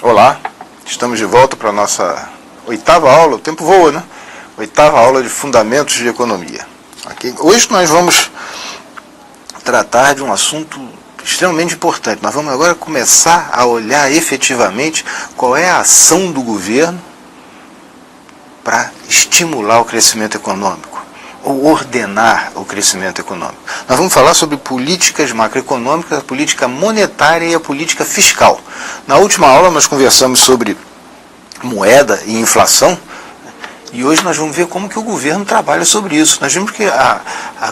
Olá, estamos de volta para a nossa 8ª aula, o tempo voa, né? 8ª aula de Fundamentos de Economia. Okay? Hoje nós vamos tratar de um assunto extremamente importante. Nós vamos agora começar a olhar efetivamente qual é a ação do governo para estimular o crescimento econômico, ou ordenar o crescimento econômico. Nós vamos falar sobre políticas macroeconômicas, a política monetária e a política fiscal. Na última aula nós conversamos sobre moeda e inflação, e hoje nós vamos ver como que o governo trabalha sobre isso. Nós vimos que a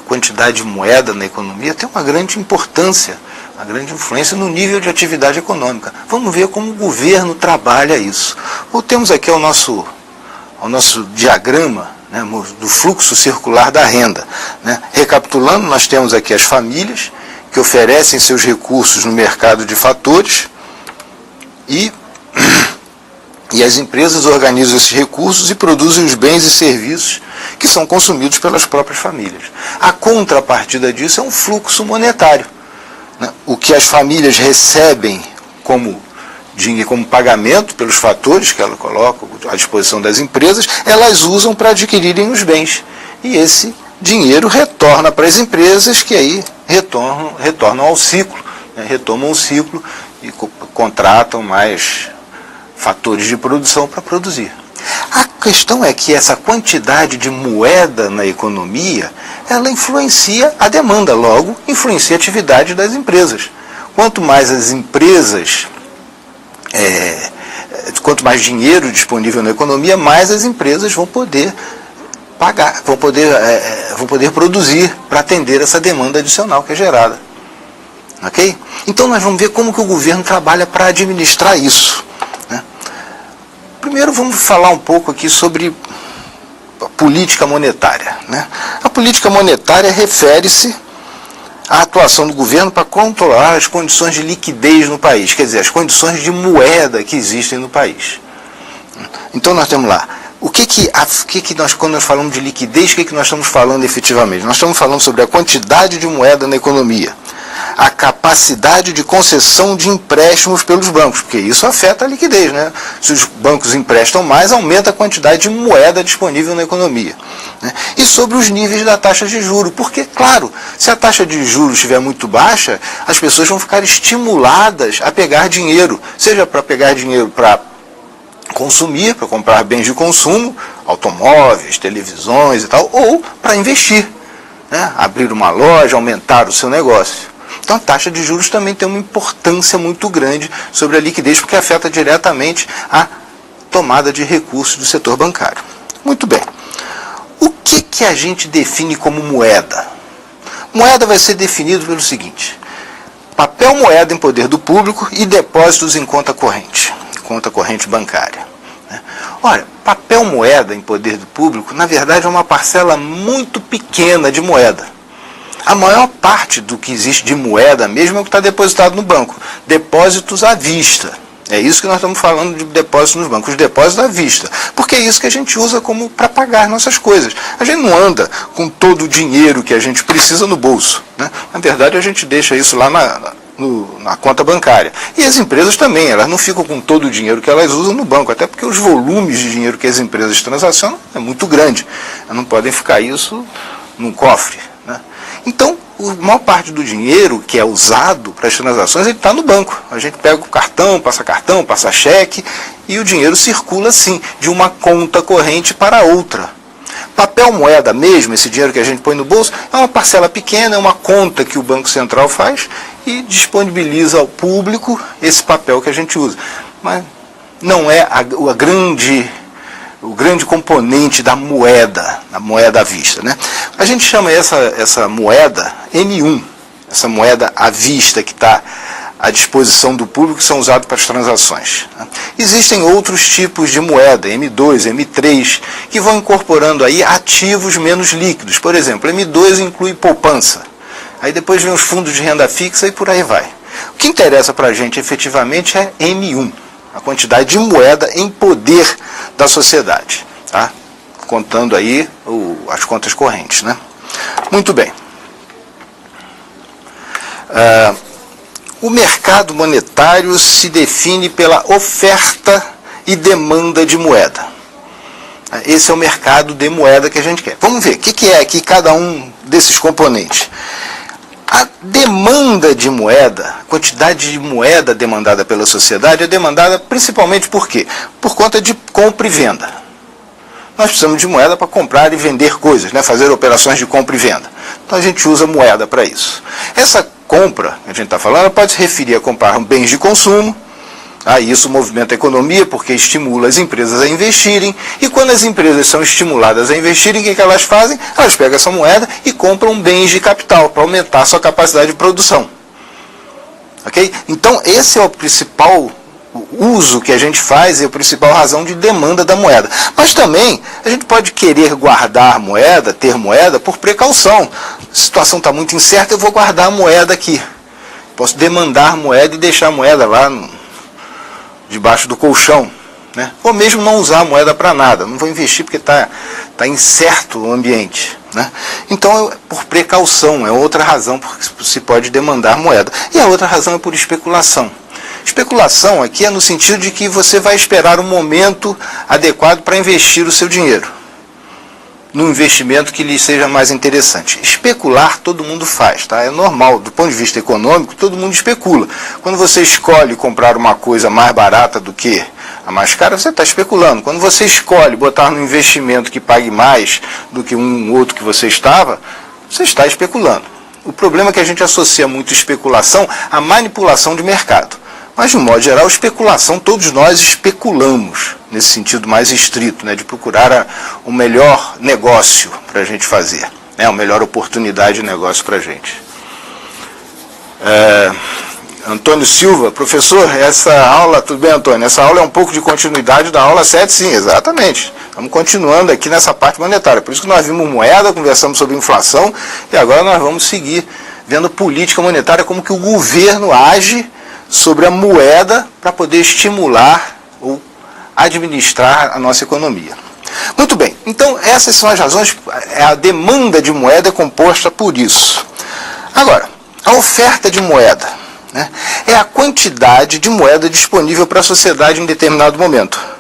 quantidade de moeda na economia tem uma grande importância, uma grande influência no nível de atividade econômica. Vamos ver como o governo trabalha isso. Temos aqui o nosso diagrama, né, do fluxo circular da renda. Né? Recapitulando, nós temos aqui as famílias que oferecem seus recursos no mercado de fatores e as empresas organizam esses recursos e produzem os bens e serviços que são consumidos pelas próprias famílias. A contrapartida disso é um fluxo monetário. Né? O que as famílias recebem como pagamento pelos fatores que ela coloca à disposição das empresas, elas usam para adquirirem os bens. E esse dinheiro retorna para as empresas, que aí retornam ao ciclo, né? Retomam o ciclo e contratam mais fatores de produção para produzir. A questão é que essa quantidade de moeda na economia, ela influencia a demanda, logo influencia a atividade das empresas. Quanto mais as empresas quanto mais dinheiro disponível na economia, mais as empresas vão poder pagar, vão poder produzir para atender essa demanda adicional que é gerada. Ok? Então nós vamos ver como que o governo trabalha para administrar isso. Né? Primeiro vamos falar um pouco aqui sobre a política monetária. Né? A política monetária refere-se a atuação do governo para controlar as condições de liquidez no país, quer dizer, as condições de moeda que existem no país. Então nós temos lá, quando nós falamos de liquidez, o que nós estamos falando efetivamente? Nós estamos falando sobre a quantidade de moeda na economia, a capacidade de concessão de empréstimos pelos bancos, porque isso afeta a liquidez, né? Se os bancos emprestam mais, aumenta a quantidade de moeda disponível na economia. Né? E sobre os níveis da taxa de juros, porque, claro, se a taxa de juros estiver muito baixa, as pessoas vão ficar estimuladas a pegar dinheiro, seja para pegar dinheiro para consumir, para comprar bens de consumo, automóveis, televisões e tal, ou para investir, né? Abrir uma loja, aumentar o seu negócio. Então a taxa de juros também tem uma importância muito grande sobre a liquidez, porque afeta diretamente a tomada de recursos do setor bancário. Muito bem. O que a gente define como moeda? Moeda vai ser definido pelo seguinte: papel moeda em poder do público e depósitos em conta corrente bancária. Olha, papel moeda em poder do público, na verdade, é uma parcela muito pequena de moeda. A maior parte do que existe de moeda mesmo é o que está depositado no banco. Depósitos à vista. É isso que nós estamos falando de depósitos nos bancos. Os depósitos à vista. Porque é isso que a gente usa como para pagar nossas coisas. A gente não anda com todo o dinheiro que a gente precisa no bolso. Né? Na verdade, a gente deixa isso lá na conta bancária. E as empresas também, elas não ficam com todo o dinheiro que elas usam no banco, até porque os volumes de dinheiro que as empresas transacionam é muito grande. Elas não podem ficar isso num cofre. Né? Então, a maior parte do dinheiro que é usado para as transações, ele está no banco. A gente pega o cartão, passa cheque, e o dinheiro circula assim, de uma conta corrente para outra. Papel moeda mesmo, esse dinheiro que a gente põe no bolso, é uma parcela pequena, é uma conta que o Banco Central faz e disponibiliza ao público esse papel que a gente usa. Mas não é o grande componente da moeda à vista. Né? A gente chama essa moeda M1, essa moeda à vista que está à disposição do público, que são usados para as transações. Existem outros tipos de moeda, M2, M3, que vão incorporando aí ativos menos líquidos. Por exemplo, M2 inclui poupança. Aí depois vem os fundos de renda fixa e por aí vai. O que interessa para a gente efetivamente é M1, a quantidade de moeda em poder da sociedade, tá? Contando aí as contas correntes, né? Muito bem. o mercado monetário se define pela oferta e demanda de moeda. Esse é o mercado de moeda que a gente quer. Vamos ver o que é aqui cada um desses componentes. A demanda de moeda, a quantidade de moeda demandada pela sociedade é demandada principalmente por quê? Por conta de compra e venda. Nós precisamos de moeda para comprar e vender coisas, né? Fazer operações de compra e venda. Então a gente usa moeda para isso. Essa compra que a gente está falando pode se referir a comprar bens de consumo. Isso movimenta a economia porque estimula as empresas a investirem. E quando as empresas são estimuladas a investirem, o que elas fazem? Elas pegam essa moeda e compram bens de capital para aumentar a sua capacidade de produção. Ok? Então esse é o principal uso que a gente faz e a principal razão de demanda da moeda. Mas também a gente pode querer guardar moeda, ter moeda por precaução. A situação está muito incerta, eu vou guardar a moeda aqui. Posso demandar moeda e deixar a moeda lá debaixo do colchão, né? Ou mesmo não usar a moeda para nada, não vou investir porque está incerto o ambiente, né? Então, por precaução, é outra razão por que se pode demandar moeda. E a outra razão é por especulação. Especulação aqui é no sentido de que você vai esperar um momento adequado para investir o seu dinheiro, num investimento que lhe seja mais interessante. Especular todo mundo faz, tá? É normal, do ponto de vista econômico, todo mundo especula. Quando você escolhe comprar uma coisa mais barata do que a mais cara, você está especulando. Quando você escolhe botar no investimento que pague mais do que um outro que você está especulando. O problema é que a gente associa muito especulação à manipulação de mercado. Mas, de um modo geral, especulação, todos nós especulamos, nesse sentido mais estrito, né, de procurar o melhor negócio para a gente fazer, né, a melhor oportunidade de negócio para a gente. Antônio Silva, professor, essa aula, tudo bem, Antônio? Essa aula é um pouco de continuidade da aula 7, sim, exatamente. Estamos continuando aqui nessa parte monetária. Por isso que nós vimos moeda, conversamos sobre inflação, e agora nós vamos seguir vendo política monetária, como que o governo age sobre a moeda para poder estimular ou administrar a nossa economia. Muito bem, então essas são as razões, a demanda de moeda é composta por isso. Agora, a oferta de moeda, né, é a quantidade de moeda disponível para a sociedade em determinado momento.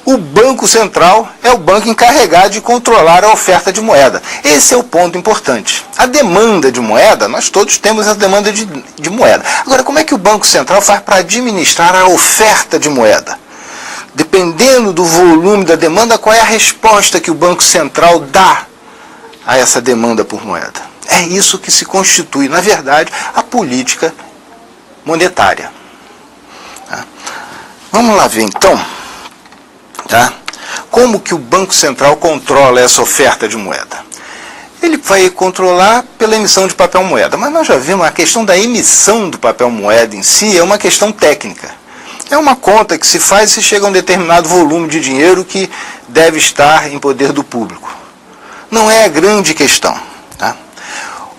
O Banco Central é o banco encarregado de controlar a oferta de moeda. Esse é o ponto importante. A demanda de moeda, nós todos temos a demanda de moeda. Agora, como é que o Banco Central faz para administrar a oferta de moeda? Dependendo do volume da demanda, qual é a resposta que o Banco Central dá a essa demanda por moeda? É isso que se constitui, na verdade, a política monetária. Vamos lá ver, então. Como que o Banco Central controla essa oferta de moeda? Ele vai controlar pela emissão de papel moeda, mas nós já vimos a questão da emissão do papel moeda em si é uma questão técnica. É uma conta que se faz e se chega a um determinado volume de dinheiro que deve estar em poder do público. Não é a grande questão.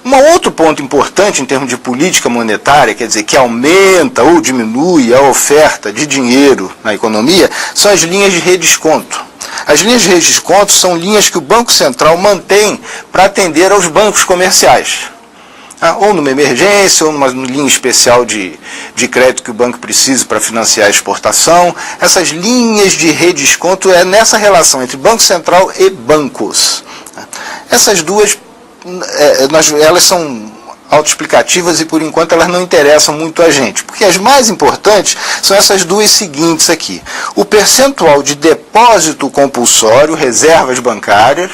Um outro ponto importante em termos de política monetária, quer dizer, que aumenta ou diminui a oferta de dinheiro na economia, são as linhas de redesconto. As linhas de redesconto são linhas que o Banco Central mantém para atender aos bancos comerciais. Ou numa emergência, ou numa linha especial de crédito que o banco precisa para financiar a exportação. Essas linhas de redesconto é nessa relação entre Banco Central e bancos. Essas duas elas são autoexplicativas e por enquanto elas não interessam muito a gente, porque as mais importantes são essas duas seguintes aqui: o percentual de depósito compulsório, reservas bancárias,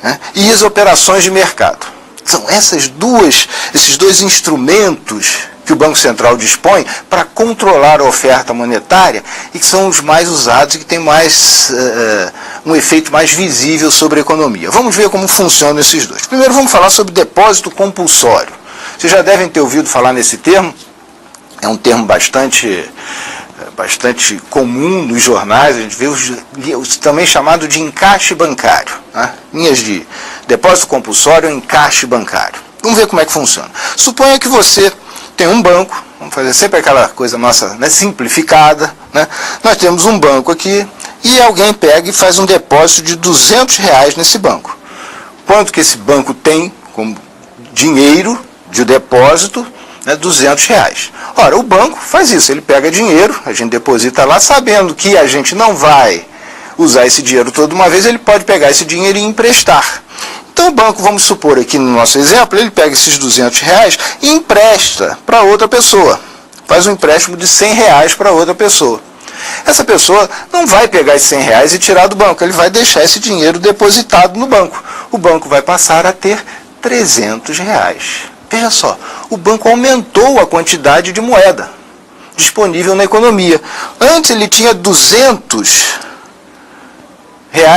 né, e as operações de mercado. São esses dois instrumentos que o Banco Central dispõe para controlar a oferta monetária e que são os mais usados e que têm mais um efeito mais visível sobre a economia. Vamos ver como funcionam esses dois. Primeiro vamos falar sobre depósito compulsório. Vocês já devem ter ouvido falar nesse termo. É um termo bastante comum nos jornais. A gente vê também chamado de encaixe bancário. Né? Linhas de depósito compulsório ou encaixe bancário. Vamos ver como é que funciona. Suponha que você tem um banco, vamos fazer sempre aquela coisa nossa, né, simplificada, né? Nós temos um banco aqui e alguém pega e faz um depósito de R$200 nesse banco. Quanto que esse banco tem como dinheiro de depósito, né, R$200. Ora, o banco faz isso, ele pega dinheiro, a gente deposita lá, sabendo que a gente não vai usar esse dinheiro toda uma vez, ele pode pegar esse dinheiro e emprestar. Então o banco, vamos supor aqui no nosso exemplo, ele pega esses R$200 e empresta para outra pessoa. Faz um empréstimo de R$100 para outra pessoa. Essa pessoa não vai pegar esses R$100 e tirar do banco, ele vai deixar esse dinheiro depositado no banco. O banco vai passar a ter R$300. Veja só, o banco aumentou a quantidade de moeda disponível na economia. Antes ele tinha R$200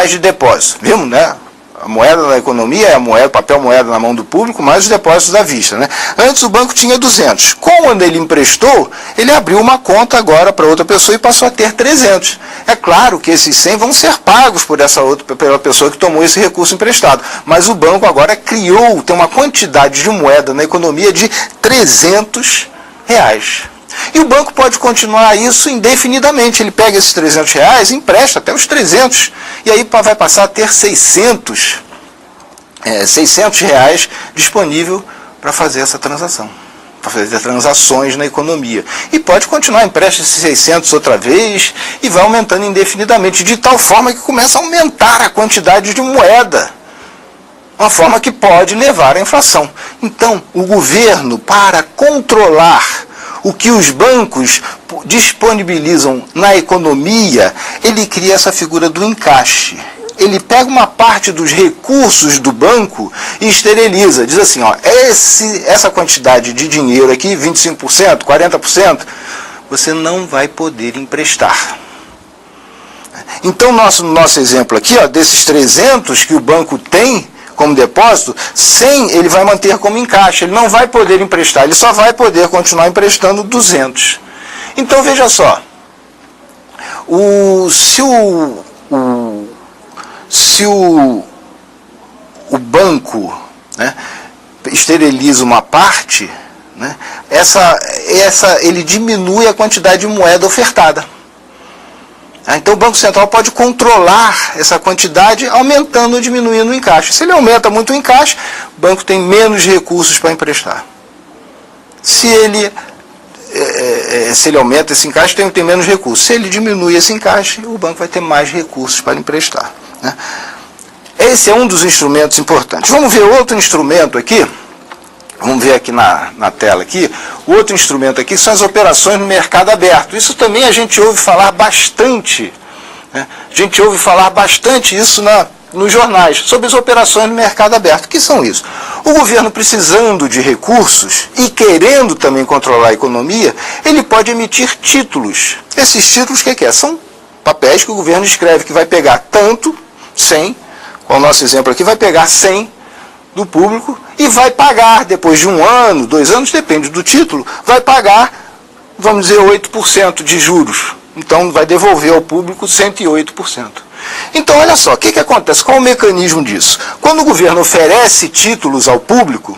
de depósito. Vimos, né? A moeda da economia é a moeda, papel moeda na mão do público, mais os depósitos à vista, né? Antes o banco tinha 200. Quando ele emprestou, ele abriu uma conta agora para outra pessoa e passou a ter 300. É claro que esses 100 vão ser pagos por essa outra, pela pessoa que tomou esse recurso emprestado. Mas o banco agora tem uma quantidade de moeda na economia de R$300. E o banco pode continuar isso indefinidamente. Ele pega esses R$300 e empresta até os 300. E aí vai passar a ter R$600 disponível para fazer essa transação. Para fazer transações na economia. E pode continuar, empresta esses 600 outra vez e vai aumentando indefinidamente. De tal forma que começa a aumentar a quantidade de moeda. Uma forma que pode levar à inflação. Então, o governo, para controlar o que os bancos disponibilizam na economia, ele cria essa figura do encaixe. Ele pega uma parte dos recursos do banco e esteriliza. Diz assim, ó, essa quantidade de dinheiro aqui, 25%, 40%, você não vai poder emprestar. Então, nosso exemplo aqui, ó, desses 300 que o banco tem como depósito, 100 ele vai manter como encaixe, ele não vai poder emprestar, ele só vai poder continuar emprestando 200. Então veja só, se o banco, né, esteriliza uma parte, né, ele diminui a quantidade de moeda ofertada. Então o Banco Central pode controlar essa quantidade aumentando ou diminuindo o encaixe. Se ele aumenta muito o encaixe, o banco tem menos recursos para emprestar. Se ele aumenta esse encaixe, tem menos recursos. Se ele diminui esse encaixe, o banco vai ter mais recursos para emprestar, né? Esse é um dos instrumentos importantes. Vamos ver outro instrumento aqui. Vamos ver aqui na tela aqui, o outro instrumento aqui são as operações no mercado aberto. Isso também a gente ouve falar bastante, né? A gente ouve falar bastante isso nos jornais, sobre as operações no mercado aberto. O que são isso? O governo precisando de recursos e querendo também controlar a economia, ele pode emitir títulos. Esses títulos, o que é? São papéis que o governo escreve que vai pegar tanto, 100, com o nosso exemplo aqui, vai pegar 100 do público e vai pagar, depois de 1 ano, 2 anos, depende do título, vai pagar, vamos dizer, 8% de juros. Então vai devolver ao público 108%. Então olha só, o que acontece? Qual é o mecanismo disso? Quando o governo oferece títulos ao público,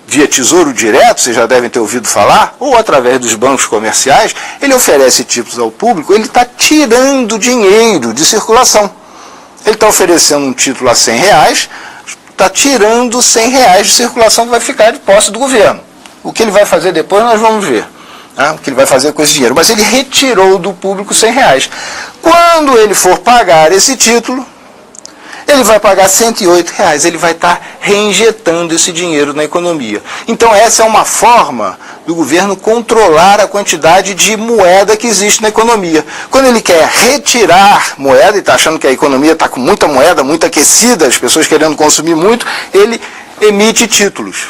via Tesouro Direto, vocês já devem ter ouvido falar, ou através dos bancos comerciais, ele oferece títulos ao público, ele está tirando dinheiro de circulação. Ele está oferecendo um título a R$100, está tirando R$100 de circulação que vai ficar de posse do governo. O que ele vai fazer depois nós vamos ver, né? O que ele vai fazer com esse dinheiro. Mas ele retirou do público R$100. Quando ele for pagar esse título, ele vai pagar R$108. Ele vai estar reinjetando esse dinheiro na economia. Então essa é uma forma do governo controlar a quantidade de moeda que existe na economia. Quando ele quer retirar moeda, e está achando que a economia está com muita moeda, muito aquecida, as pessoas querendo consumir muito, ele emite títulos.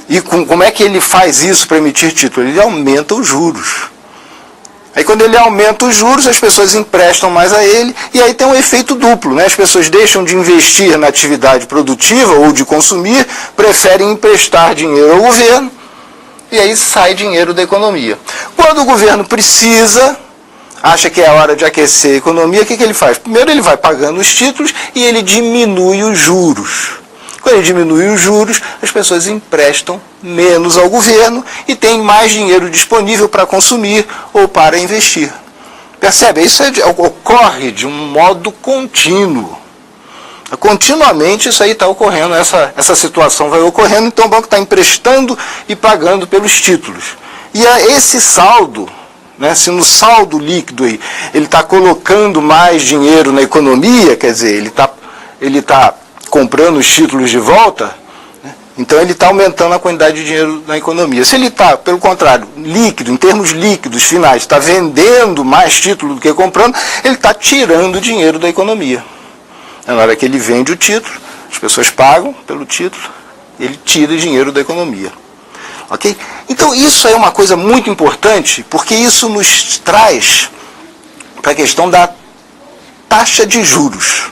E como é que ele faz isso para emitir títulos? Ele aumenta os juros. Aí quando ele aumenta os juros, as pessoas emprestam mais a ele, e aí tem um efeito duplo, né? As pessoas deixam de investir na atividade produtiva ou de consumir, preferem emprestar dinheiro ao governo, e aí sai dinheiro da economia. Quando o governo precisa, acha que é a hora de aquecer a economia, o que ele faz? Primeiro ele vai pagando os títulos e ele diminui os juros. Quando ele diminui os juros, as pessoas emprestam menos ao governo e tem mais dinheiro disponível para consumir ou para investir. Percebe? Isso ocorre de um modo contínuo. Continuamente isso aí está ocorrendo, essa situação vai ocorrendo, então o banco está emprestando e pagando pelos títulos. E esse saldo, né, se no saldo líquido aí, ele está colocando mais dinheiro na economia, quer dizer, ele tá comprando os títulos de volta, né, então ele está aumentando a quantidade de dinheiro na economia. Se ele está, pelo contrário, líquido, em termos líquidos finais, está vendendo mais título do que comprando, ele está tirando dinheiro da economia. Na hora que ele vende o título, as pessoas pagam pelo título, ele tira dinheiro da economia. Ok? Então isso é uma coisa muito importante, porque isso nos traz para a questão da taxa de juros.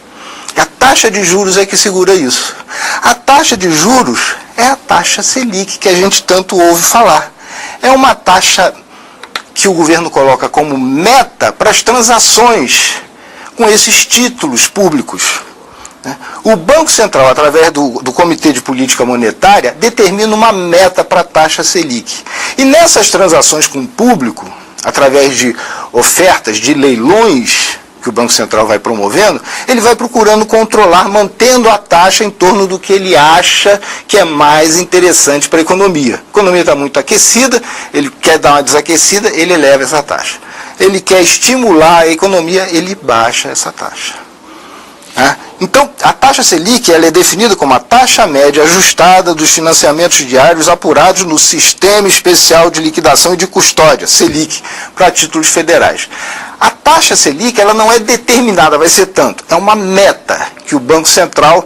A taxa de juros é que segura isso. A taxa de juros é a taxa Selic, que a gente tanto ouve falar. É uma taxa que o governo coloca como meta para as transações com esses títulos públicos. O Banco Central, através do Comitê de Política Monetária, determina uma meta para a taxa Selic. E nessas transações com o público, através de ofertas, de leilões que o Banco Central vai promovendo, ele vai procurando controlar, mantendo a taxa em torno do que ele acha que é mais interessante para a economia. A economia está muito aquecida, ele quer dar uma desaquecida, ele eleva essa taxa. Ele quer estimular a economia, ele baixa essa taxa. Então, a taxa Selic ela é definida como a taxa média ajustada dos financiamentos diários apurados no Sistema Especial de Liquidação e de Custódia, Selic, para títulos federais. A taxa Selic ela não é determinada, vai ser tanto. É uma meta que o Banco Central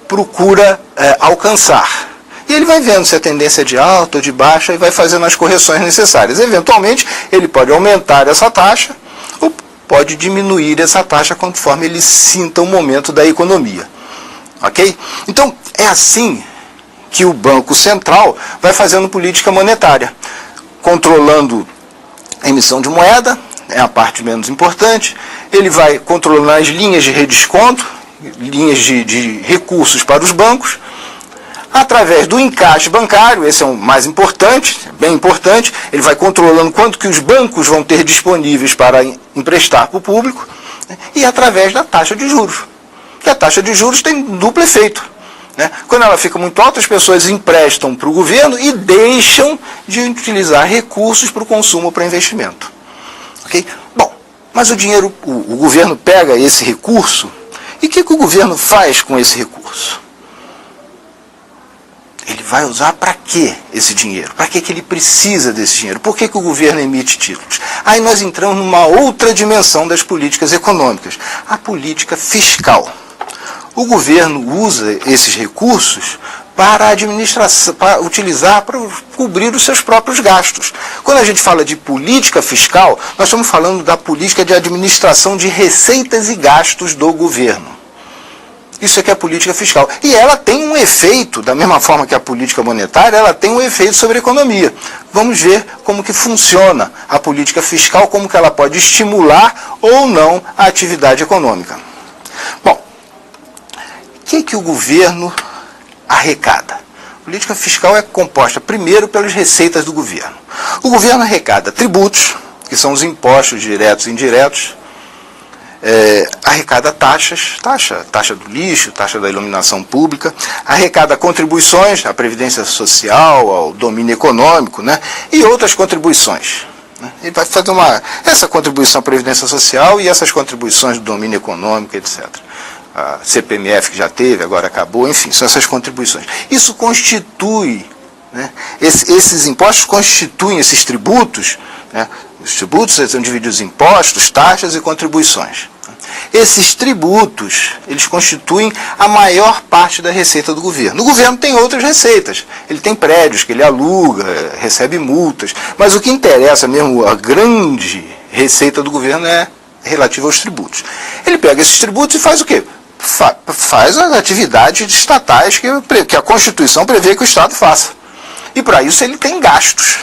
procura alcançar. E ele vai vendo se a tendência é de alta ou de baixa e vai fazendo as correções necessárias. Eventualmente, ele pode aumentar essa taxa ou pode diminuir essa taxa conforme ele sinta o momento da economia. Ok? Então, é assim que o Banco Central vai fazendo política monetária, controlando a emissão de moeda, é a parte menos importante, ele vai controlando as linhas de redesconto, linhas de recursos para os bancos, através do encaixe bancário, esse é o mais importante, bem importante, ele vai controlando quanto que os bancos vão ter disponíveis para emprestar para o público, né, e através da taxa de juros. Que a taxa de juros tem duplo efeito. Né? Quando ela fica muito alta, as pessoas emprestam para o governo e deixam de utilizar recursos para o consumo, para investimento. Okay? Bom, mas o governo pega esse recurso, e o que o governo faz com esse recurso? Ele vai usar para quê esse dinheiro? Para que ele precisa desse dinheiro? Por que o governo emite títulos? Aí nós entramos numa outra dimensão das políticas econômicas, a política fiscal. O governo usa esses recursos para a administração, para utilizar para cobrir os seus próprios gastos. Quando a gente fala de política fiscal, nós estamos falando da política de administração de receitas e gastos do governo. Isso aqui é a política fiscal. E ela tem um efeito, da mesma forma que a política monetária, ela tem um efeito sobre a economia. Vamos ver como que funciona a política fiscal, como que ela pode estimular ou não a atividade econômica. Bom, o que o governo arrecada? A política fiscal é composta primeiro pelas receitas do governo. O governo arrecada tributos, que são os impostos diretos e indiretos, arrecada taxa do lixo, taxa da iluminação pública, arrecada contribuições à Previdência Social, ao domínio econômico, né, e outras contribuições. Né. Ele vai fazer essa contribuição à Previdência Social e essas contribuições do domínio econômico, etc. A CPMF que já teve, agora acabou, enfim, são essas contribuições. Isso constitui, né, esses impostos constituem esses tributos, né, os tributos são divididos em impostos, taxas e contribuições. Esses tributos, eles constituem a maior parte da receita do governo. O governo tem outras receitas. Ele tem prédios que ele aluga, recebe multas. Mas o que interessa mesmo, a grande receita do governo é relativa aos tributos. Ele pega esses tributos e faz o quê? Faz as atividades estatais que a Constituição prevê que o Estado faça. E para isso ele tem gastos.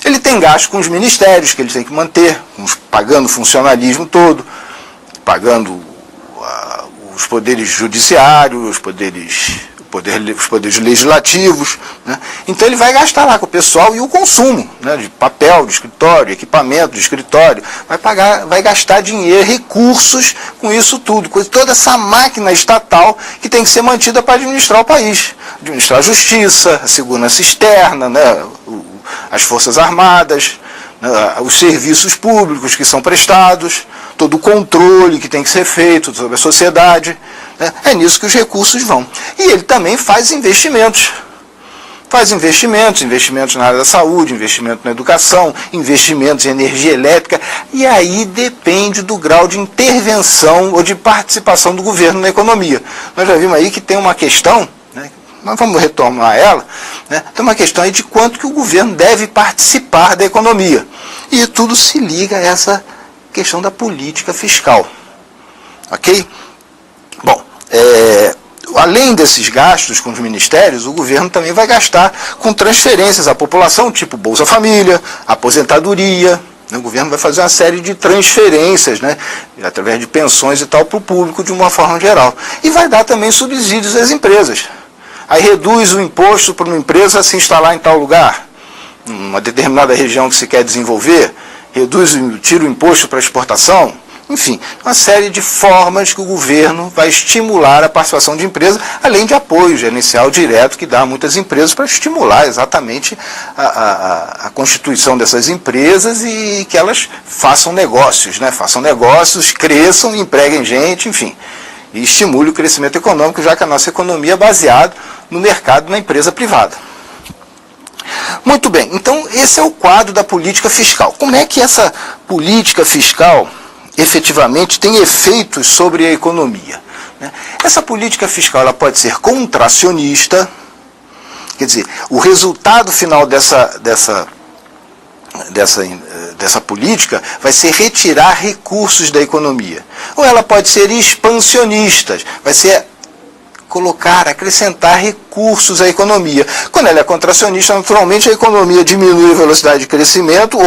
Ele tem gastos com os ministérios que ele tem que manter, pagando o funcionalismo todo, pagando os poderes judiciários, o os poderes legislativos, né? Então ele vai gastar lá com o pessoal e o consumo, né, de papel, de escritório, equipamento de escritório, vai gastar dinheiro, recursos com isso tudo, com toda essa máquina estatal que tem que ser mantida para administrar o país, administrar a justiça, a segurança externa, né, as forças armadas, né, os serviços públicos que são prestados, todo o controle que tem que ser feito sobre a sociedade. É nisso que os recursos vão. E ele também faz investimentos. Faz investimentos na área da saúde, investimento na educação, investimentos em energia elétrica, e aí depende do grau de intervenção ou de participação do governo na economia. Nós já vimos aí que tem uma questão, né, nós vamos retomar ela, né, tem uma questão aí de quanto que o governo deve participar da economia. E tudo se liga a essa questão da política fiscal. Ok? Bom, além desses gastos com os ministérios, o governo também vai gastar com transferências à população, tipo Bolsa Família, aposentadoria. O governo vai fazer uma série de transferências, né, através de pensões e tal, para o público de uma forma geral. E vai dar também subsídios às empresas. Aí reduz o imposto para uma empresa se instalar em tal lugar, uma determinada região que se quer desenvolver, tira o imposto para exportação. Enfim, uma série de formas que o governo vai estimular a participação de empresas, além de apoio gerencial direto que dá a muitas empresas para estimular exatamente a constituição dessas empresas e que elas façam negócios, né? Façam negócios, cresçam, empreguem gente, enfim, e estimule o crescimento econômico, já que a nossa economia é baseada no mercado, na empresa privada. Muito bem, então esse é o quadro da política fiscal. Como é que essa política fiscal efetivamente tem efeitos sobre a economia? Essa política fiscal ela pode ser contracionista, quer dizer, o resultado final dessa política vai ser retirar recursos da economia. Ou ela pode ser expansionista, vai ser acrescentar recursos à economia. Quando ela é contracionista, naturalmente a economia diminui a velocidade de crescimento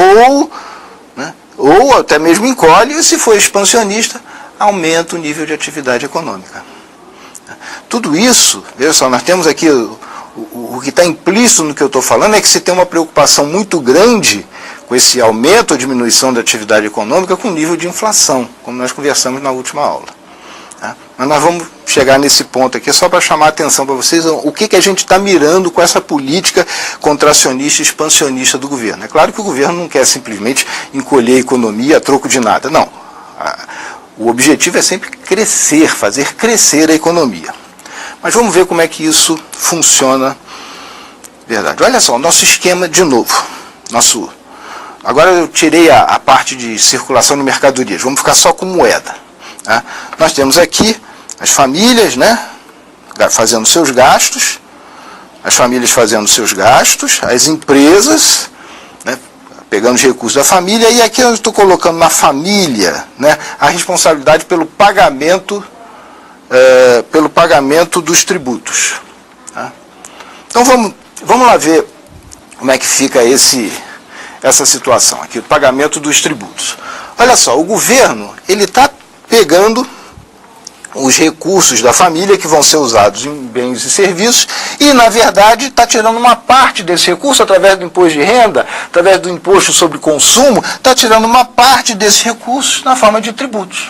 ou até mesmo encolhe, e se for expansionista, aumenta o nível de atividade econômica. Tudo isso, veja só, nós temos aqui, o que está implícito no que eu estou falando é que se tem uma preocupação muito grande com esse aumento ou diminuição da atividade econômica com o nível de inflação, como nós conversamos na última aula. Mas nós vamos chegar nesse ponto aqui só para chamar a atenção para vocês o que a gente está mirando com essa política contracionista e expansionista do governo. É claro que o governo não quer simplesmente encolher a economia a troco de nada, não. O objetivo é sempre crescer, fazer crescer a economia. Mas vamos ver como é que isso funciona. Verdade. Olha só, o nosso esquema de novo. Agora eu tirei a parte de circulação de mercadorias, vamos ficar só com moeda. Tá? Nós temos aqui as famílias, né, fazendo seus gastos, as empresas, né, pegando os recursos da família, e aqui eu estou colocando na família, né, a responsabilidade pelo pagamento dos tributos. Tá? Então vamos lá ver como é que fica essa situação aqui, o pagamento dos tributos. Olha só, o governo ele está pegando os recursos da família que vão ser usados em bens e serviços e, na verdade, está tirando uma parte desse recurso através do imposto de renda, através do imposto sobre consumo, está tirando uma parte desses recursos na forma de tributos.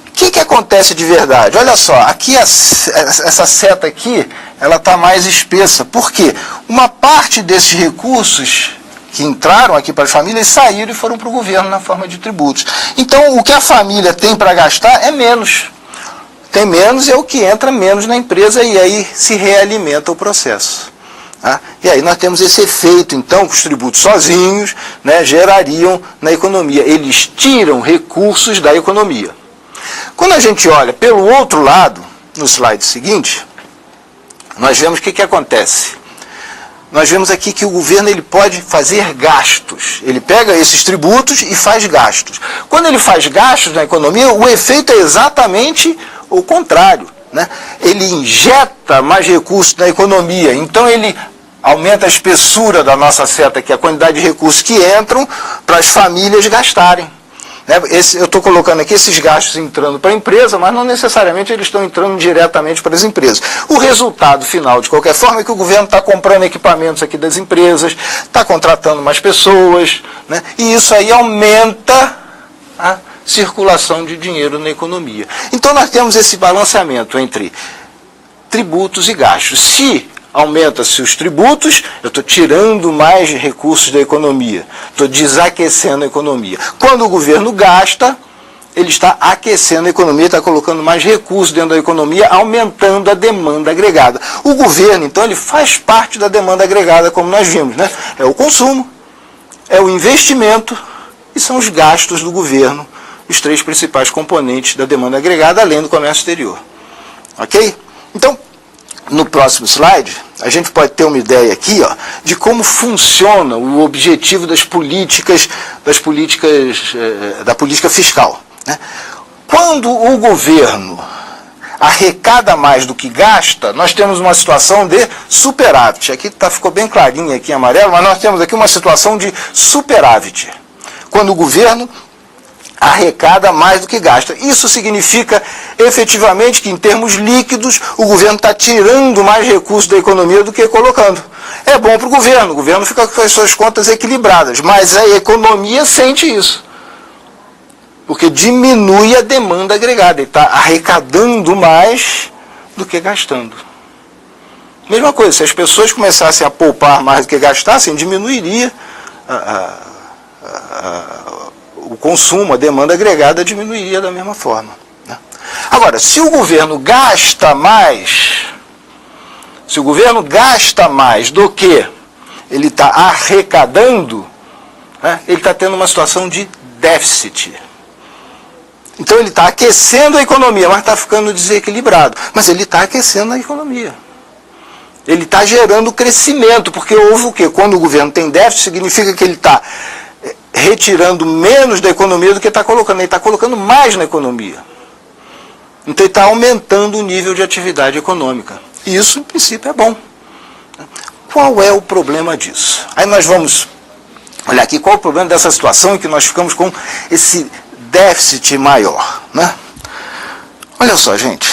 O que acontece de verdade? Olha só, aqui essa seta aqui, ela está mais espessa. Por quê? Uma parte desses recursos que entraram aqui para as famílias saíram e foram para o governo na forma de tributos. Então, o que a família tem para gastar é menos. Tem menos e é o que entra menos na empresa e aí se realimenta o processo. Tá? E aí nós temos esse efeito, então, que os tributos sozinhos, né, gerariam na economia. Eles tiram recursos da economia. Quando a gente olha pelo outro lado, no slide seguinte, nós vemos o que acontece. Nós vemos aqui que o governo ele pode fazer gastos. Ele pega esses tributos e faz gastos. Quando ele faz gastos na economia, o efeito é exatamente o contrário, né? Ele injeta mais recursos na economia. Então ele aumenta a espessura da nossa seta, que é a quantidade de recursos que entram para as famílias gastarem. Eu estou colocando aqui esses gastos entrando para a empresa, mas não necessariamente eles estão entrando diretamente para as empresas. O resultado final, de qualquer forma, é que o governo está comprando equipamentos aqui das empresas, está contratando mais pessoas, né? E isso aí aumenta a circulação de dinheiro na economia. Então nós temos esse balanceamento entre tributos e gastos. Se aumenta-se os tributos, eu estou tirando mais recursos da economia, estou desaquecendo a economia. Quando o governo gasta, ele está aquecendo a economia, está colocando mais recursos dentro da economia, aumentando a demanda agregada. O governo, então, ele faz parte da demanda agregada, como nós vimos, né? É o consumo, é o investimento e são os gastos do governo, os três principais componentes da demanda agregada, além do comércio exterior. Ok? Então, no próximo slide, a gente pode ter uma ideia aqui, ó, de como funciona o objetivo da política fiscal, né? Quando o governo arrecada mais do que gasta, nós temos uma situação de superávit. Aqui ficou bem clarinho aqui em amarelo, mas nós temos aqui uma situação de superávit. Quando o governo arrecada mais do que gasta. Isso significa, efetivamente, que em termos líquidos, o governo está tirando mais recursos da economia do que colocando. É bom para o governo fica com as suas contas equilibradas, mas a economia sente isso. Porque diminui a demanda agregada, ele está arrecadando mais do que gastando. Mesma coisa, se as pessoas começassem a poupar mais do que gastassem, diminuiria o consumo, a demanda agregada diminuiria da mesma forma, né? Agora, se o governo gasta mais do que ele está arrecadando, né, ele está tendo uma situação de déficit. Então ele está aquecendo a economia, mas está ficando desequilibrado. Mas ele está aquecendo a economia. Ele está gerando crescimento, porque houve o quê? Quando o governo tem déficit, significa que ele está retirando menos da economia do que está colocando. Ele está colocando mais na economia. Então ele está aumentando o nível de atividade econômica. E isso, em princípio, é bom. Qual é o problema disso? Aí nós vamos olhar aqui qual é o problema dessa situação em que nós ficamos com esse déficit maior, né? Olha só, gente.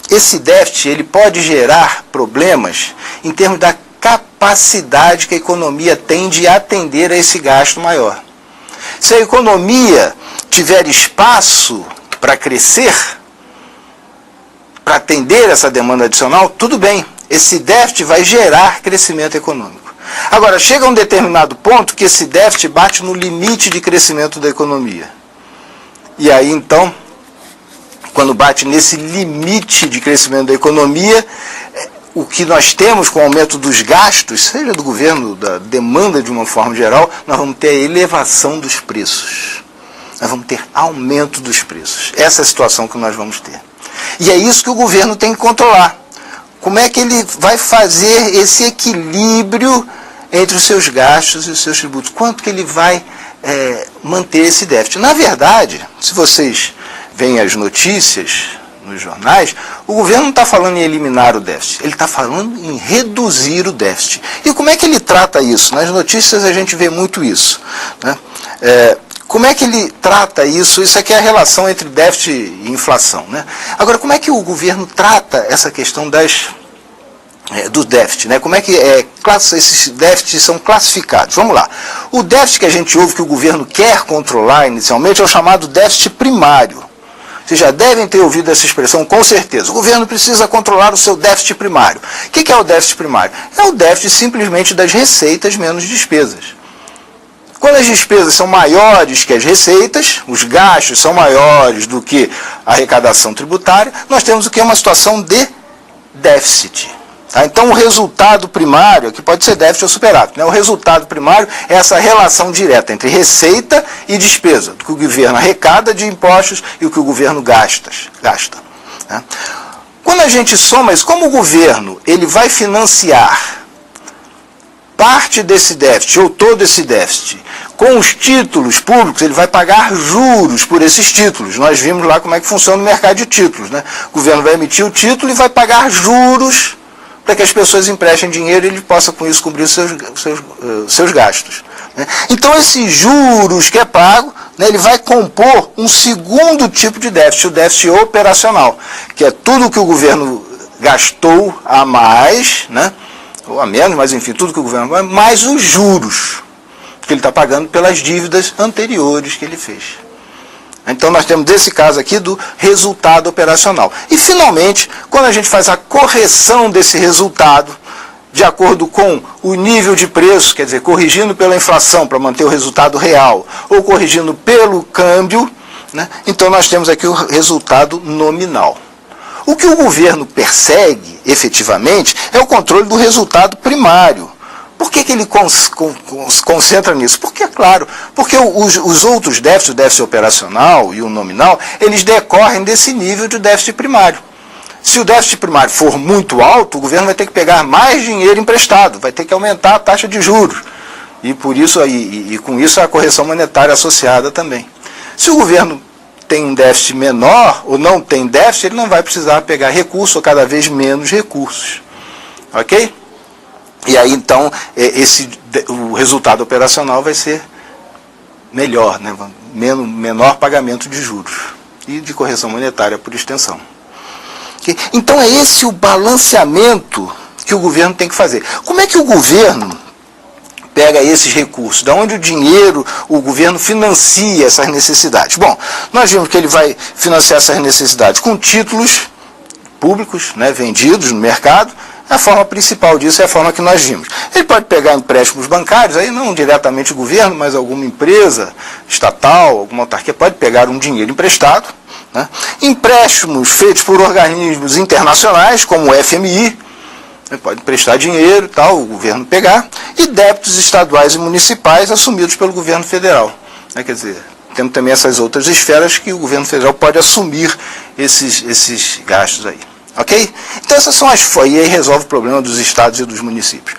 Esse déficit ele pode gerar problemas em termos da capacidade que a economia tem de atender a esse gasto maior. Se a economia tiver espaço para crescer, para atender essa demanda adicional, tudo bem. Esse déficit vai gerar crescimento econômico. Agora, chega a um determinado ponto que esse déficit bate no limite de crescimento da economia. E aí, então, quando bate nesse limite de crescimento da economia, o que nós temos com o aumento dos gastos, seja do governo, da demanda de uma forma geral, nós vamos ter a elevação dos preços. Nós vamos ter aumento dos preços. Essa é a situação que nós vamos ter. E é isso que o governo tem que controlar. Como é que ele vai fazer esse equilíbrio entre os seus gastos e os seus tributos? Quanto que ele vai manter esse déficit? Na verdade, se vocês veem as notícias nos jornais, o governo não está falando em eliminar o déficit, ele está falando em reduzir o déficit. E como é que ele trata isso? Nas notícias a gente vê muito isso, né? Como é que ele trata isso? Isso aqui é a relação entre déficit e inflação, né? Agora, como é que o governo trata essa questão do déficit, né? Como é que esses déficits são classificados? Vamos lá. O déficit que a gente ouve que o governo quer controlar inicialmente é o chamado déficit primário. Vocês já devem ter ouvido essa expressão, com certeza. O governo precisa controlar o seu déficit primário. O que é o déficit primário? É o déficit simplesmente das receitas menos despesas. Quando as despesas são maiores que as receitas, os gastos são maiores do que a arrecadação tributária, nós temos o que é uma situação de déficit. Tá? Então o resultado primário, que pode ser déficit ou superávit, né? O resultado primário é essa relação direta entre receita e despesa, do que o governo arrecada de impostos e o que o governo gasta. Né? Quando a gente soma isso, como o governo ele vai financiar parte desse déficit, ou todo esse déficit, com os títulos públicos, ele vai pagar juros por esses títulos. Nós vimos lá como é que funciona o mercado de títulos, né? O governo vai emitir o título e vai pagar juros para que as pessoas emprestem dinheiro e ele possa, com isso, cobrir os seus gastos. né? Então, esses juros que é pago, né, ele vai compor um segundo tipo de déficit, o déficit operacional, que é tudo que o governo gastou a mais, né, ou a menos, mas enfim, tudo que o governo gastou, mais os juros que ele está pagando pelas dívidas anteriores que ele fez. Então nós temos esse caso aqui do resultado operacional. E finalmente, quando a gente faz a correção desse resultado, de acordo com o nível de preço, quer dizer, corrigindo pela inflação para manter o resultado real, ou corrigindo pelo câmbio, né, então nós temos aqui o resultado nominal. O que o governo persegue, efetivamente, é o controle do resultado primário. Por que ele concentra nisso? Porque, é claro, porque os outros déficits, o déficit operacional e o nominal, eles decorrem desse nível de déficit primário. Se o déficit primário for muito alto, o governo vai ter que pegar mais dinheiro emprestado, vai ter que aumentar a taxa de juros. E por isso, e com isso a correção monetária associada também. Se o governo tem um déficit menor ou não tem déficit, ele não vai precisar pegar recursos ou cada vez menos recursos. Ok? E aí, então, o resultado operacional vai ser melhor, né? Menor pagamento de juros e de correção monetária por extensão. Okay? Então, é esse o balanceamento que o governo tem que fazer. Como é que o governo pega esses recursos? Da onde o governo financia essas necessidades? Bom, nós vimos que ele vai financiar essas necessidades com títulos públicos, né, vendidos no mercado. A forma principal disso é a forma que nós vimos. Ele pode pegar empréstimos bancários, aí não diretamente o governo, mas alguma empresa estatal, alguma autarquia pode pegar um dinheiro emprestado, né? Empréstimos feitos por organismos internacionais, como o FMI, né? Pode emprestar dinheiro e tal, o governo pegar, e débitos estaduais e municipais assumidos pelo governo federal, né? Quer dizer, temos também essas outras esferas que o governo federal pode assumir esses gastos aí. Ok? Então essas são e aí resolve o problema dos estados e dos municípios.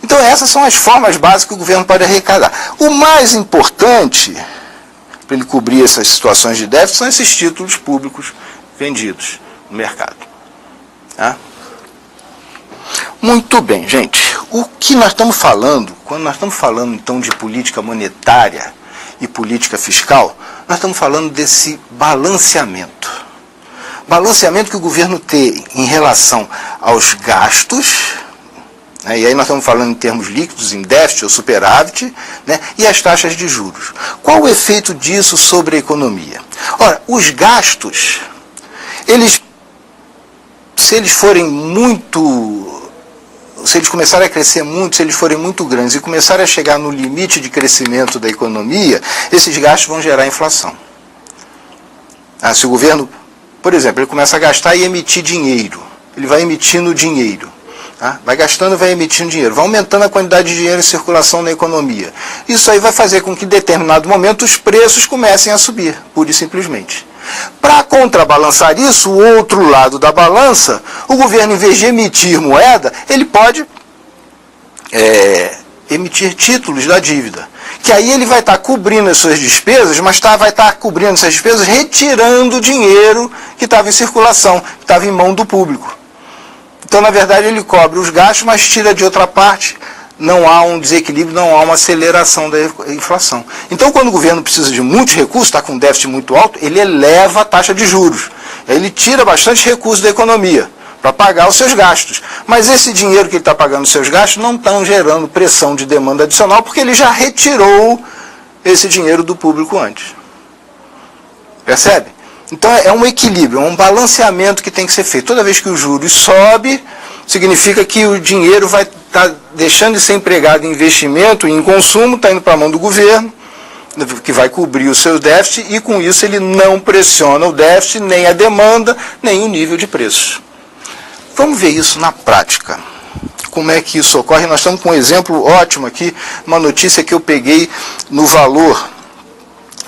Então essas são as formas básicas que o governo pode arrecadar. O mais importante, para ele cobrir essas situações de déficit, são esses títulos públicos vendidos no mercado. Tá? Muito bem, gente. O que nós estamos falando, quando nós estamos falando então de política monetária e política fiscal, nós estamos falando desse balanceamento. Balanceamento que o governo tem em relação aos gastos, né, e aí nós estamos falando em termos líquidos, em déficit ou superávit, né, e as taxas de juros. Qual o efeito disso sobre a economia? Ora, os gastos, se eles começarem a crescer muito, se eles forem muito grandes e começarem a chegar no limite de crescimento da economia, esses gastos vão gerar inflação. Se o governo, por exemplo, ele começa a gastar e emitir dinheiro. Ele vai emitindo dinheiro. Tá? Vai gastando e vai emitindo dinheiro. Vai aumentando a quantidade de dinheiro em circulação na economia. Isso aí vai fazer com que, em determinado momento, os preços comecem a subir, pura e simplesmente. Para contrabalançar isso, o outro lado da balança, o governo, em vez de emitir moeda, ele pode emitir títulos da dívida. Que aí ele vai estar cobrindo as suas despesas, mas vai estar cobrindo essas despesas retirando o dinheiro que estava em circulação, que estava em mão do público. Então, na verdade, ele cobre os gastos, mas tira de outra parte. Não há um desequilíbrio, não há uma aceleração da inflação. Então, quando o governo precisa de muitos recursos, está com um déficit muito alto, ele eleva a taxa de juros. Aí ele tira bastante recursos da economia para pagar os seus gastos. Mas esse dinheiro que ele está pagando os seus gastos não está gerando pressão de demanda adicional, porque ele já retirou esse dinheiro do público antes. Percebe? Então é um equilíbrio, é um balanceamento que tem que ser feito. Toda vez que o juros sobe, significa que o dinheiro vai estar deixando de ser empregado em investimento e em consumo, está indo para a mão do governo, que vai cobrir o seu déficit, e com isso ele não pressiona o déficit, nem a demanda, nem o nível de preços. Vamos ver isso na prática. Como é que isso ocorre? Nós estamos com um exemplo ótimo aqui, uma notícia que eu peguei no Valor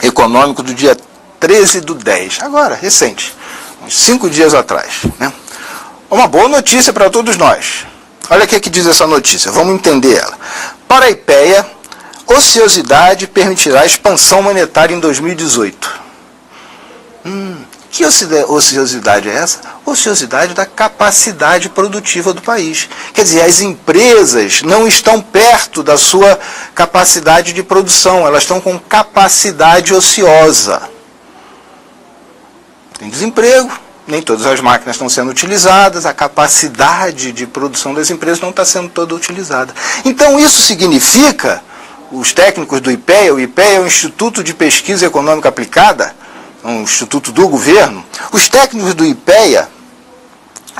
Econômico do dia 13/10, agora, recente, uns 5 dias atrás. Né? Uma boa notícia para todos nós. Olha o que diz essa notícia, vamos entender ela. Para a IPEA, ociosidade permitirá expansão monetária em 2018. Que ociosidade é essa? Ociosidade da capacidade produtiva do país. Quer dizer, as empresas não estão perto da sua capacidade de produção, elas estão com capacidade ociosa. Tem desemprego, nem todas as máquinas estão sendo utilizadas, a capacidade de produção das empresas não está sendo toda utilizada. Então isso significa, os técnicos do IPEA, o IPEA é o Instituto de Pesquisa Econômica Aplicada, um instituto do governo, os técnicos do IPEA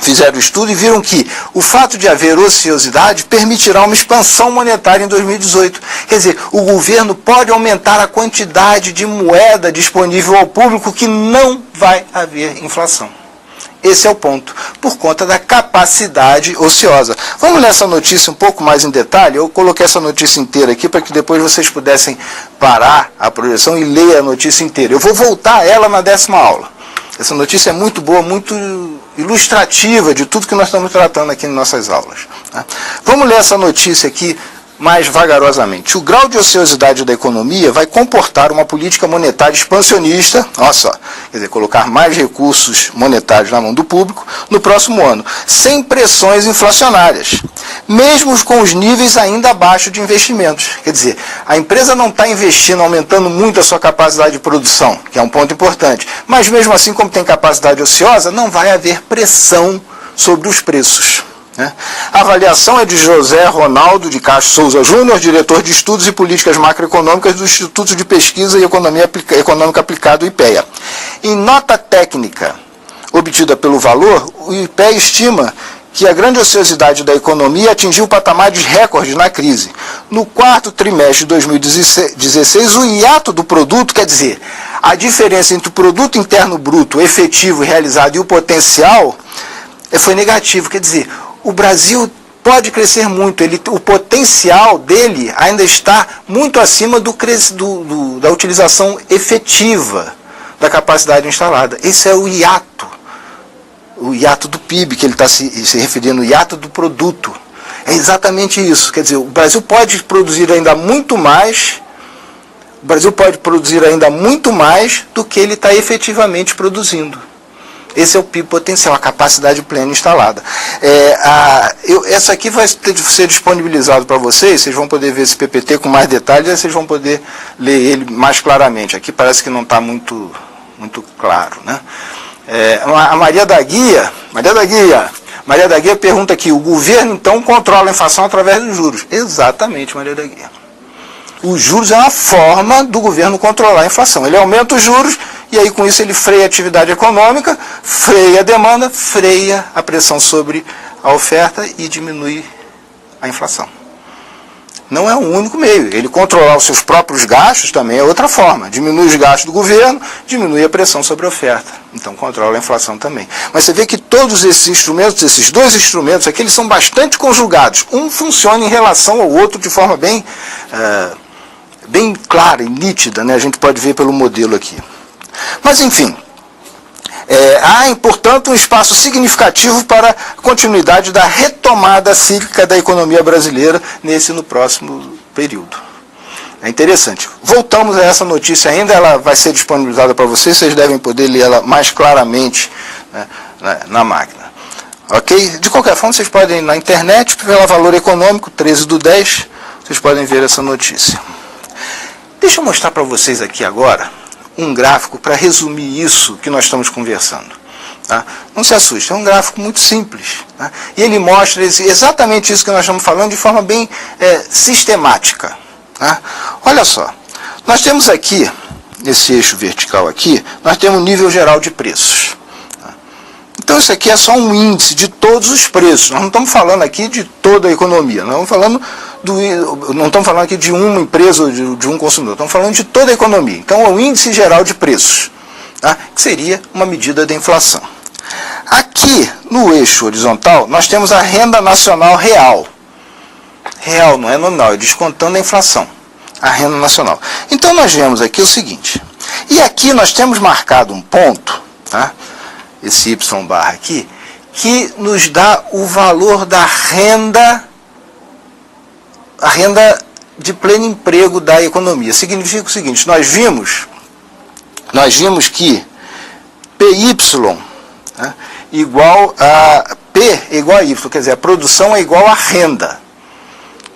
fizeram o estudo e viram que o fato de haver ociosidade permitirá uma expansão monetária em 2018. Quer dizer, o governo pode aumentar a quantidade de moeda disponível ao público que não vai haver inflação. Esse é o ponto, por conta da capacidade ociosa. Vamos ler essa notícia um pouco mais em detalhe. Eu coloquei essa notícia inteira aqui para que depois vocês pudessem parar a projeção e ler a notícia inteira. Eu vou voltar a ela na 10ª aula. Essa notícia é muito boa, muito ilustrativa de tudo que nós estamos tratando aqui em nossas aulas. Vamos ler essa notícia aqui mais vagarosamente. O grau de ociosidade da economia vai comportar uma política monetária expansionista, olha só, quer dizer, colocar mais recursos monetários na mão do público no próximo ano, sem pressões inflacionárias, mesmo com os níveis ainda abaixo de investimentos. Quer dizer, a empresa não está investindo, aumentando muito a sua capacidade de produção, que é um ponto importante, mas mesmo assim, como tem capacidade ociosa, não vai haver pressão sobre os preços. A avaliação é de José Ronaldo de Castro Souza Júnior, diretor de Estudos e Políticas Macroeconômicas do Instituto de Pesquisa e Econômica Aplicada, o IPEA. Em nota técnica obtida pelo Valor, o IPEA estima que a grande ociosidade da economia atingiu patamares recordes na crise. No quarto trimestre de 2016, o hiato do produto, quer dizer, a diferença entre o produto interno bruto efetivo realizado e o potencial, foi negativo. Quer dizer, o Brasil pode crescer muito, o potencial dele ainda está muito acima da utilização efetiva da capacidade instalada. Esse é o hiato do PIB, que ele está se referindo, o hiato do produto. É exatamente isso. Quer dizer, o Brasil pode produzir ainda muito mais, do que ele está efetivamente produzindo. Esse é o PIB potencial, a capacidade plena instalada. Essa aqui vai ser disponibilizado para vocês vão poder ver esse PPT com mais detalhes, aí vocês vão poder ler ele mais claramente. Aqui parece que não está muito claro, né? A Maria da Guia pergunta aqui, o governo então controla a inflação através dos juros. Exatamente, Maria da Guia. Os juros é uma forma do governo controlar a inflação. Ele aumenta os juros e aí com isso ele freia a atividade econômica, freia a demanda, freia a pressão sobre a oferta e diminui a inflação. Não é o único meio. Ele controlar os seus próprios gastos também é outra forma. Diminui os gastos do governo, diminui a pressão sobre a oferta. Então controla a inflação também. Mas você vê que todos esses instrumentos, esses dois instrumentos aqui, eles são bastante conjugados. Um funciona em relação ao outro de forma bem clara e nítida, né? A gente pode ver pelo modelo aqui. Mas, enfim, há, portanto, um espaço significativo para a continuidade da retomada cíclica da economia brasileira no próximo período. É interessante. Voltamos a essa notícia ainda, ela vai ser disponibilizada para vocês devem poder ler ela mais claramente, né, na máquina. Ok? De qualquer forma, vocês podem ir na internet, pela Valor Econômico, 13/10, vocês podem ver essa notícia. Deixa eu mostrar para vocês aqui agora um gráfico para resumir isso que nós estamos conversando. Tá? Não se assuste, é um gráfico muito simples. Tá? E ele mostra exatamente isso que nós estamos falando de forma bem sistemática. Tá? Olha só, nós temos aqui, nesse eixo vertical aqui, nós temos o nível geral de preços. Tá? Então isso aqui é só um índice de todos os preços. Nós não estamos falando aqui de toda a economia, nós estamos falando não estamos falando aqui de uma empresa ou de um consumidor, estamos falando de toda a economia. Então é o índice geral de preços, tá? Que seria uma medida da inflação. Aqui no eixo horizontal nós temos a renda nacional real. Real, não é nominal, é descontando a inflação. A renda nacional. Então nós vemos aqui o seguinte, e aqui nós temos marcado um ponto, tá? Esse Y barra aqui, que nos dá o valor da renda, a renda de pleno emprego da economia. Significa o seguinte, nós vimos que PY, né, igual a P igual a Y, quer dizer, a produção é igual a renda.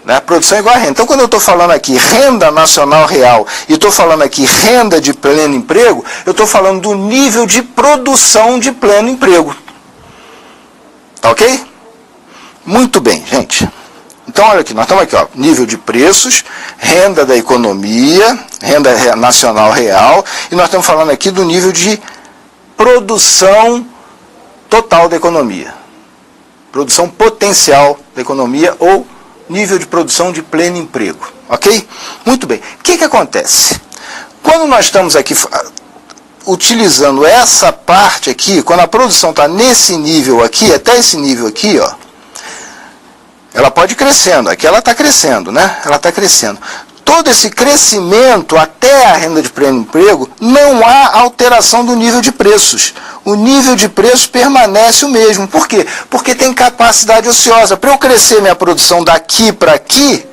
Né? A produção é igual a renda. Então, quando eu estou falando aqui renda nacional real e estou falando aqui renda de pleno emprego, eu estou falando do nível de produção de pleno emprego. Tá ok? Muito bem, gente. Então, olha aqui, nós estamos aqui, ó, nível de preços, renda da economia, renda nacional real, e nós estamos falando aqui do nível de produção total da economia. Produção potencial da economia ou nível de produção de pleno emprego. Ok? Muito bem. O que acontece? Quando nós estamos aqui utilizando essa parte aqui, quando a produção está nesse nível aqui, até esse nível aqui, ó, ela pode ir crescendo. Aqui ela está crescendo, né? Ela está crescendo. Todo esse crescimento até a renda de pleno emprego, não há alteração do nível de preços. O nível de preços permanece o mesmo. Por quê? Porque tem capacidade ociosa. Para eu crescer minha produção daqui para aqui,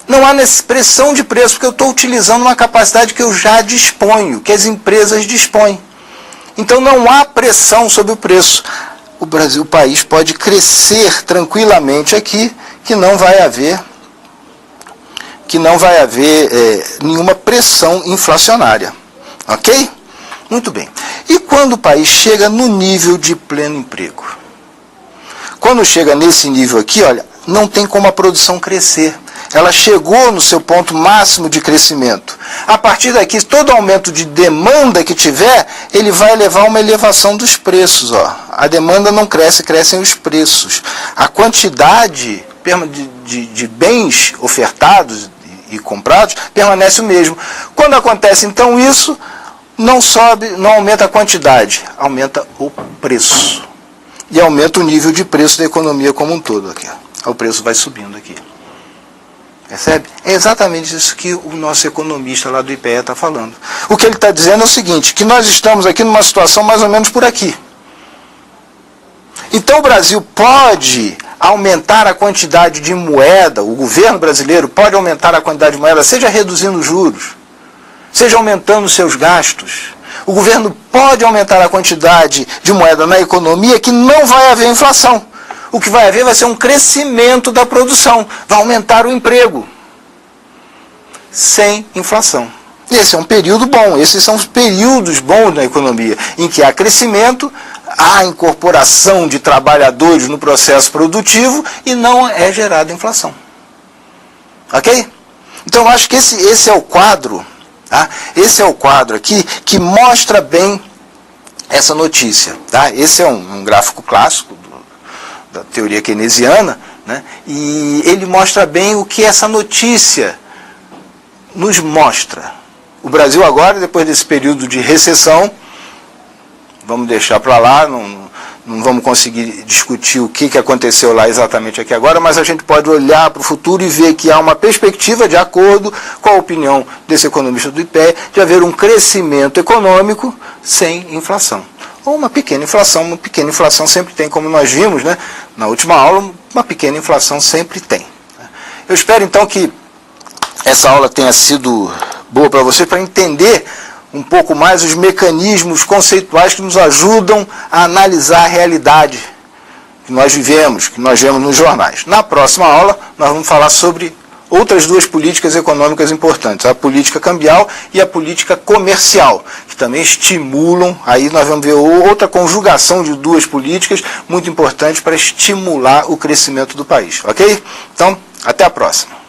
não há pressão de preço, porque eu estou utilizando uma capacidade que eu já disponho, que as empresas dispõem. Então não há pressão sobre o preço. O país pode crescer tranquilamente aqui, que não vai haver nenhuma pressão inflacionária. Ok? Muito bem. E quando o país chega no nível de pleno emprego? Quando chega nesse nível aqui, olha, não tem como a produção crescer. Ela chegou no seu ponto máximo de crescimento. A partir daqui, todo aumento de demanda que tiver, ele vai levar a uma elevação dos preços. Ó. A demanda não cresce, crescem os preços. A quantidade de bens ofertados e comprados permanece o mesmo. Quando acontece então isso, não sobe, não aumenta a quantidade, aumenta o preço. E aumenta o nível de preço da economia como um todo. Aqui, ó. O preço vai subindo aqui. Percebe? É exatamente isso que o nosso economista lá do IPE está falando. O que ele está dizendo é o seguinte, que nós estamos aqui numa situação mais ou menos por aqui. Então o Brasil pode aumentar a quantidade de moeda, o governo brasileiro pode aumentar a quantidade de moeda, seja reduzindo os juros, seja aumentando seus gastos. O governo pode aumentar a quantidade de moeda na economia que não vai haver inflação. O que vai haver vai ser um crescimento da produção, vai aumentar o emprego, sem inflação. Esse é um período bom, esses são os períodos bons na economia, em que há crescimento, há incorporação de trabalhadores no processo produtivo e não é gerada inflação. Ok? Então eu acho que esse é o quadro, tá? Esse é o quadro aqui que mostra bem essa notícia. Tá? Esse é um gráfico clássico da teoria keynesiana, né? E ele mostra bem o que essa notícia nos mostra. O Brasil agora, depois desse período de recessão, vamos deixar para lá, não vamos conseguir discutir o que aconteceu lá exatamente aqui agora, mas a gente pode olhar para o futuro e ver que há uma perspectiva, de acordo com a opinião desse economista do IPE, de haver um crescimento econômico sem inflação. Ou uma pequena inflação sempre tem, como nós vimos, né, na última aula, uma pequena inflação sempre tem. Eu espero então que essa aula tenha sido boa para você, para entender um pouco mais os mecanismos conceituais que nos ajudam a analisar a realidade que nós vivemos, que nós vemos nos jornais. Na próxima aula, nós vamos falar sobre outras duas políticas econômicas importantes, a política cambial e a política comercial, que também estimulam, aí nós vamos ver outra conjugação de duas políticas muito importantes para estimular o crescimento do país, ok? Então, até a próxima.